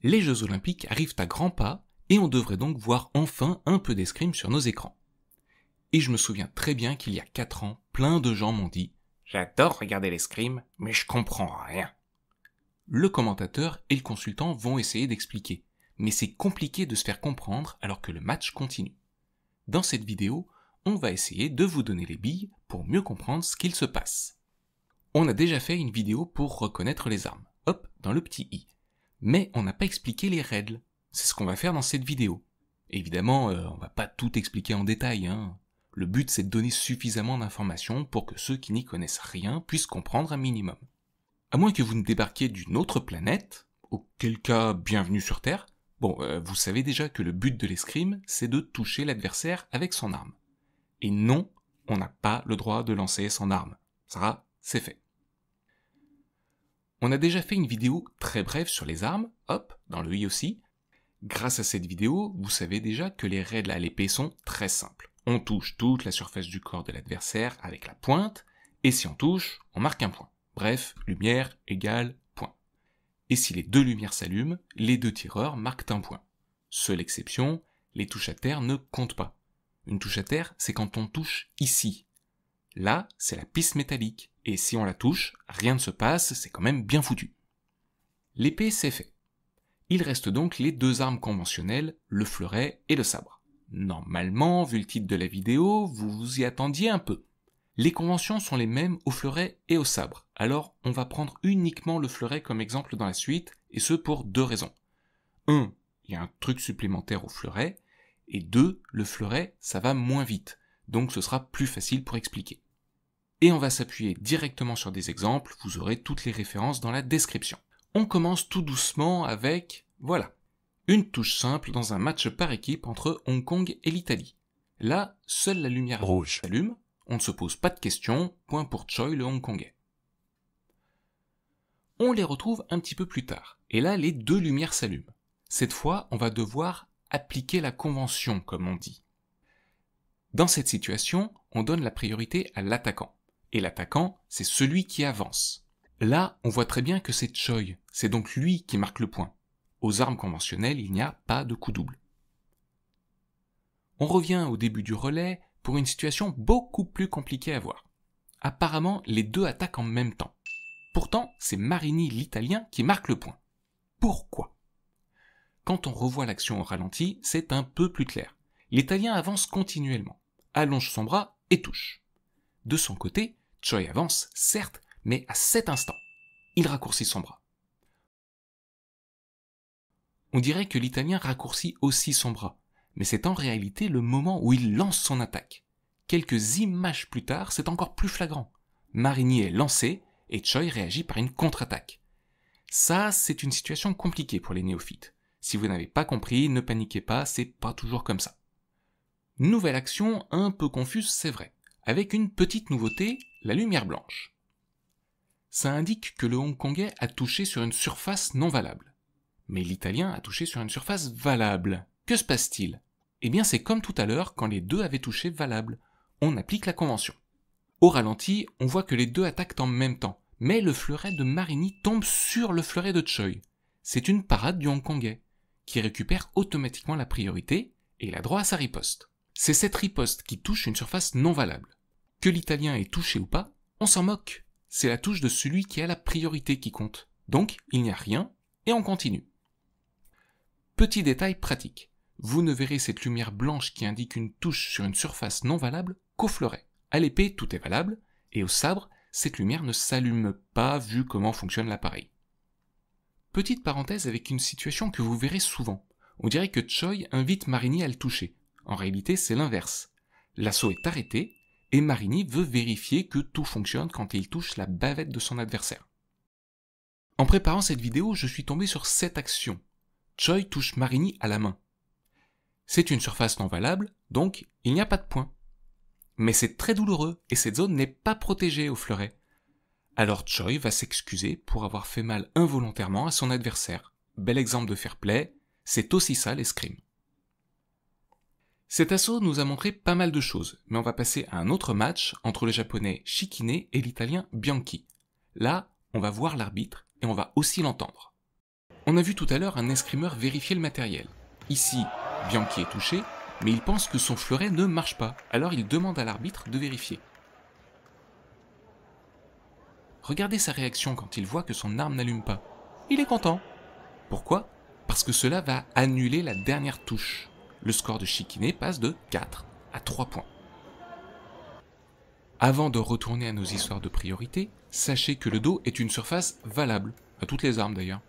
Les Jeux Olympiques arrivent à grands pas et on devrait donc voir enfin un peu d'escrime sur nos écrans. Et je me souviens très bien qu'il y a 4 ans, plein de gens m'ont dit « J'adore regarder l'escrime, mais je comprends rien ». Le commentateur et le consultant vont essayer d'expliquer, mais c'est compliqué de se faire comprendre alors que le match continue. Dans cette vidéo, on va essayer de vous donner les billes pour mieux comprendre ce qu'il se passe. On a déjà fait une vidéo pour reconnaître les armes, hop, dans le petit i. Mais on n'a pas expliqué les règles. C'est ce qu'on va faire dans cette vidéo. Évidemment, on va pas tout expliquer en détail, hein. Le but c'est de donner suffisamment d'informations pour que ceux qui n'y connaissent rien puissent comprendre un minimum. À moins que vous ne débarquiez d'une autre planète, auquel cas bienvenue sur Terre, vous savez déjà que le but de l'escrime, c'est de toucher l'adversaire avec son arme. Et non, on n'a pas le droit de lancer son arme. Ça, c'est fait. On a déjà fait une vidéo très brève sur les armes, hop, dans le i aussi. Grâce à cette vidéo, vous savez déjà que les règles à l'épée sont très simples. On touche toute la surface du corps de l'adversaire avec la pointe, et si on touche, on marque un point. Bref, lumière égale point. Et si les deux lumières s'allument, les deux tireurs marquent un point. Seule exception, les touches à terre ne comptent pas. Une touche à terre, c'est quand on touche ici. Là, c'est la piste métallique, et si on la touche, rien ne se passe, c'est quand même bien foutu. L'épée, c'est fait. Il reste donc les deux armes conventionnelles, le fleuret et le sabre. Normalement, vu le titre de la vidéo, vous vous y attendiez un peu. Les conventions sont les mêmes au fleuret et au sabre, alors on va prendre uniquement le fleuret comme exemple dans la suite, et ce pour 2 raisons. 1, il y a un truc supplémentaire au fleuret, et 2, le fleuret, ça va moins vite, donc ce sera plus facile pour expliquer. Et on va s'appuyer directement sur des exemples, vous aurez toutes les références dans la description. On commence tout doucement avec, voilà, une touche simple dans un match par équipe entre Hong Kong et l'Italie. Là, seule la lumière rouge s'allume, on ne se pose pas de questions, point pour Choi le Hongkongais. On les retrouve un petit peu plus tard, et là les deux lumières s'allument. Cette fois, on va devoir appliquer la convention, comme on dit. Dans cette situation, on donne la priorité à l'attaquant. Et l'attaquant, c'est celui qui avance. Là, on voit très bien que c'est Choi, c'est donc lui qui marque le point. Aux armes conventionnelles, il n'y a pas de coup double. On revient au début du relais pour une situation beaucoup plus compliquée à voir. Apparemment, les deux attaquent en même temps. Pourtant, c'est Marini l'Italien qui marque le point. Pourquoi ? Quand on revoit l'action au ralenti, c'est un peu plus clair. L'Italien avance continuellement, allonge son bras et touche. De son côté, Choi avance, certes, mais à cet instant. Il raccourcit son bras. On dirait que l'Italien raccourcit aussi son bras, mais c'est en réalité le moment où il lance son attaque. Quelques images plus tard, c'est encore plus flagrant. Marini est lancé et Choi réagit par une contre-attaque. Ça, c'est une situation compliquée pour les néophytes. Si vous n'avez pas compris, ne paniquez pas, c'est pas toujours comme ça. Nouvelle action un peu confuse, c'est vrai, avec une petite nouveauté, la lumière blanche. Ça indique que le Hongkongais a touché sur une surface non valable. Mais l'Italien a touché sur une surface valable. Que se passe-t-il ? Eh bien c'est comme tout à l'heure quand les deux avaient touché valable. On applique la convention. Au ralenti, on voit que les deux attaquent en même temps, mais le fleuret de Marini tombe sur le fleuret de Choi. C'est une parade du Hongkongais, qui récupère automatiquement la priorité et il a droit à sa riposte. C'est cette riposte qui touche une surface non valable. Que l'Italien ait touché ou pas, on s'en moque. C'est la touche de celui qui a la priorité qui compte. Donc, il n'y a rien, et on continue. Petit détail pratique. Vous ne verrez cette lumière blanche qui indique une touche sur une surface non valable qu'au fleuret. À l'épée, tout est valable, et au sabre, cette lumière ne s'allume pas vu comment fonctionne l'appareil. Petite parenthèse avec une situation que vous verrez souvent. On dirait que Choi invite Marini à le toucher. En réalité, c'est l'inverse. L'assaut est arrêté, et Marini veut vérifier que tout fonctionne quand il touche la bavette de son adversaire. En préparant cette vidéo, je suis tombé sur cette action. Choi touche Marini à la main. C'est une surface non valable, donc il n'y a pas de point. Mais c'est très douloureux, et cette zone n'est pas protégée au fleuret. Alors Choi va s'excuser pour avoir fait mal involontairement à son adversaire. Bel exemple de fair play, c'est aussi ça l'escrime. Cet assaut nous a montré pas mal de choses, mais on va passer à un autre match entre le japonais Shikine et l'italien Bianchi. Là, on va voir l'arbitre et on va aussi l'entendre. On a vu tout à l'heure un escrimeur vérifier le matériel. Ici, Bianchi est touché, mais il pense que son fleuret ne marche pas, alors il demande à l'arbitre de vérifier. Regardez sa réaction quand il voit que son arme n'allume pas. Il est content. Pourquoi ? Parce que cela va annuler la dernière touche. Le score de Shikine passe de 4 à 3 points. Avant de retourner à nos histoires de priorité, sachez que le dos est une surface valable, à toutes les armes d'ailleurs.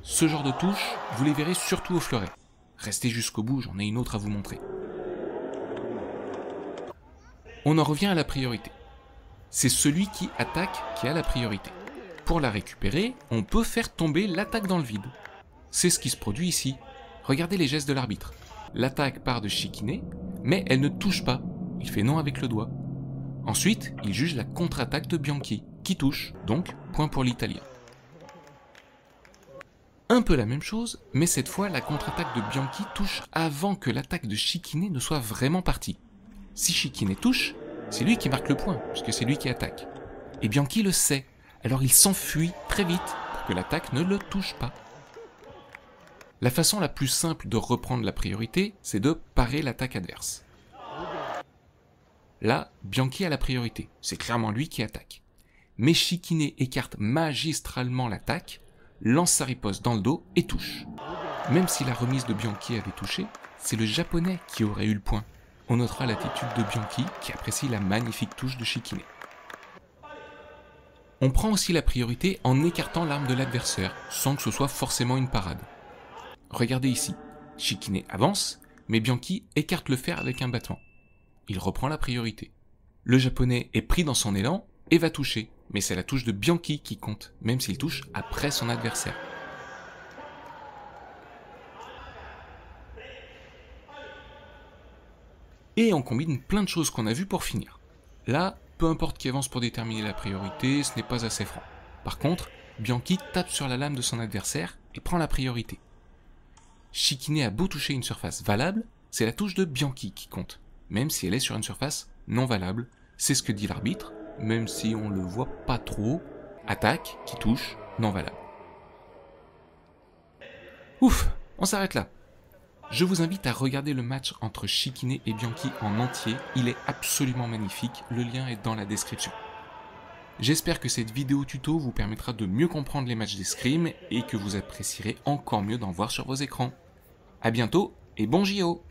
Ce genre de touche, vous les verrez surtout au fleuret. Restez jusqu'au bout, j'en ai une autre à vous montrer. On en revient à la priorité. C'est celui qui attaque qui a la priorité. Pour la récupérer, on peut faire tomber l'attaque dans le vide. C'est ce qui se produit ici. Regardez les gestes de l'arbitre. L'attaque part de Shikine, mais elle ne touche pas. Il fait non avec le doigt. Ensuite, il juge la contre-attaque de Bianchi, qui touche, donc point pour l'Italien. Un peu la même chose, mais cette fois la contre-attaque de Bianchi touche avant que l'attaque de Shikine ne soit vraiment partie. Si Shikine touche, c'est lui qui marque le point, puisque c'est lui qui attaque. Et Bianchi le sait, alors il s'enfuit très vite pour que l'attaque ne le touche pas. La façon la plus simple de reprendre la priorité, c'est de parer l'attaque adverse. Là, Bianchi a la priorité, c'est clairement lui qui attaque. Mais Shikine écarte magistralement l'attaque, lance sa riposte dans le dos et touche. Même si la remise de Bianchi avait touché, c'est le japonais qui aurait eu le point. On notera l'attitude de Bianchi qui apprécie la magnifique touche de Shikine. On prend aussi la priorité en écartant l'arme de l'adversaire, sans que ce soit forcément une parade. Regardez ici, Shikine avance, mais Bianchi écarte le fer avec un battement. Il reprend la priorité. Le japonais est pris dans son élan et va toucher, mais c'est la touche de Bianchi qui compte, même s'il touche après son adversaire. Et on combine plein de choses qu'on a vues pour finir. Là, peu importe qui avance pour déterminer la priorité, ce n'est pas assez franc. Par contre, Bianchi tape sur la lame de son adversaire et prend la priorité. Shikine a beau toucher une surface valable, c'est la touche de Bianchi qui compte, même si elle est sur une surface non valable. C'est ce que dit l'arbitre, même si on le voit pas trop. Attaque qui touche, non valable. Ouf, on s'arrête là. Je vous invite à regarder le match entre Shikine et Bianchi en entier, il est absolument magnifique, le lien est dans la description. J'espère que cette vidéo tuto vous permettra de mieux comprendre les matchs d'escrime et que vous apprécierez encore mieux d'en voir sur vos écrans. A bientôt et bon JO!